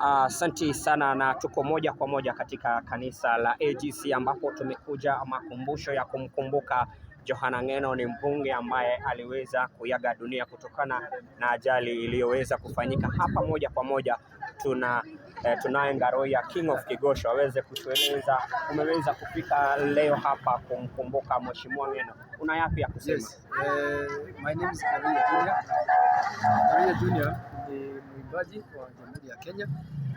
Asante sana, na tuko moja kwa moja katika kanisa la AGC ambapo tumekuja makumbusho ya kumkumbuka Johana Ng'eno. Ni mbunge ambaye aliweza kuaga dunia kutokana na ajali iliyoweza kufanyika hapa. Moja kwa moja tunaye Ngaroya King of Kigosho aweze kutueleza umeweza kufika leo hapa kumkumbuka Mheshimiwa Ng'eno, una yapi ya kusema? Yes. My name is Ngaroya Junior. Ngaroya Junior ni mwimbaji wa Jamhuri ya Kenya.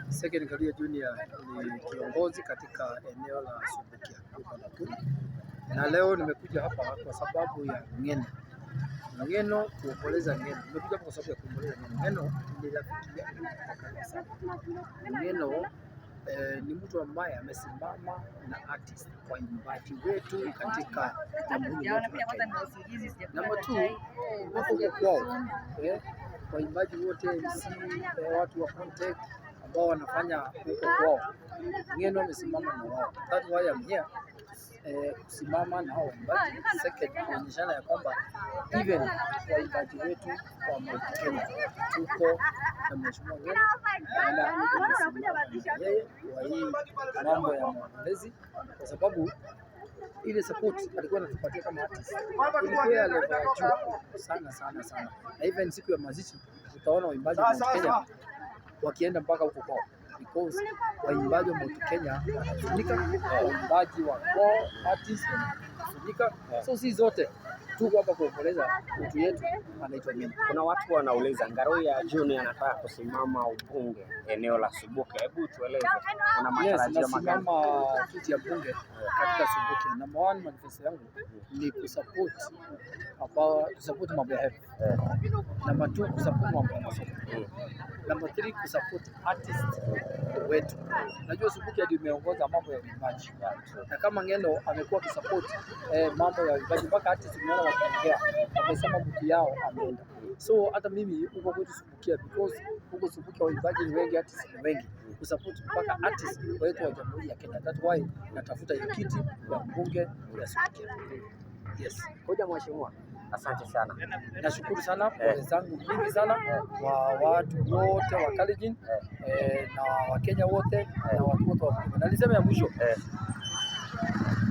Second Ngaroya Junior ni kiongozi katika eneo la Subukia huko Nakuru. Na leo nimekuja hapa kwa sababu ya Ng'eno. Ng'eno, kuomboleza Ng'eno. Nimekuja kwa sababu ya kuomboleza Ng'eno. Ng'eno ni rafiki yangu kwa kanisa. Ng'eno ni mtu ambaye amesimama na artist kwa imbaji wetu katika Jamhuri ya Kenya. Namba 2, wako kwao. Kwa imbaji wote watu wa contact ambao wanafanya huko kwao. Ng'eno amesimama na wao. That's why I'm here. Kusimama na hao waimbaji. Second, kuonyeshana ya kwamba even waimbaji wetu wa Kenya tuko na Mheshimiwa Ng'eno na tumesimama na yeye kwa hii mambo ya maombezi, kwa sababu ile support alikuwa anatupatia kama artist ilikuwa ya level ya juu sana. Na even siku ya mazishi utaona waimbaji wa Kenya wakienda mpaka huko kwao, because waimbaji wa Kenya wanafunika, waimbaji wa kwao artist wanafunika. So si zote tuko hapa kuomboleza mtu yetu anaitwa Ng'eno. Kuna watu wanauliza Ngaroya Junior anataka kusimama ubunge eneo la Subukia. Hebu tueleze kuna matarajio magani? Nasimama kiti ya bunge katika Subukia. Number 1 manifesto yangu ni kusupport mambo ya health. Number 2 kusupport mambo ya masomo. Number 3 kusupport artist wetu. Najua Subukia ndio imeongoza mambo ya uimbaji. Na kama Ng'eno amekuwa kusupport mambo ya uimbaji mpaka artist tumeona wakiongea wamesema mtu yao ameenda. So hata mimi huko kwetu Subukia, because huko Subukia waimbaji ni wengi, artist ni wengi, kusupport mpaka artist wetu wa Jamhuri ya Kenya. That's why natafuta hiyo kiti ya mbunge ya Subukia. Yes. Hoja mheshimiwa. Asante sana. Nashukuru sana kwa wenzangu mingi sana wa watu wote wa Kalenjin na Wakenya wote na watu wote wa Mungu. Na niseme ya mwisho,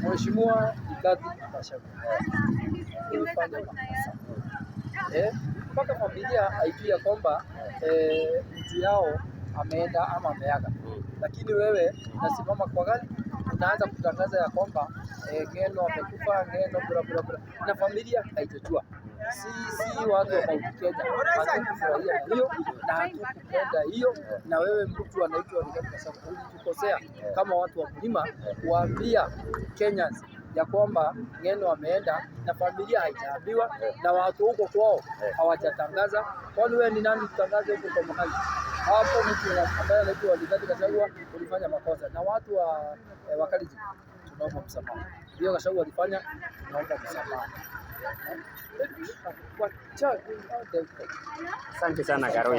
Mheshimiwa Rigathi Gachagua ulifanya makosa. Mpaka familia haijui ya kwamba mtu yao ameenda ama ameaga. Lakini wewe unasimama kwa gari unaanza kutangaza ya kwamba Ng'eno amekufa, Ng'eno bla na familia haijajua. Si watu wa Mount Kenya hatukufurahia hiyo na hatukupenda hiyo. Na wewe mtu anaitwa Rigathi Gachagua ulitukosea kama watu wa Mlima kuambia Kenyans ya kwamba Ng'eno ameenda na familia haijaambiwa na watu huko kwao hawajatangaza. Kwani wewe ni nani kutangaza huko kwa mahali hapo? Mtu ambaye anaitwa Rigathi Gachagua ulifanya makosa, na watu wa Kalenjin tunaomba msamaha. Ndio Gachagua alifanya, tunaomba msamaha. Asante sana Ngaroya.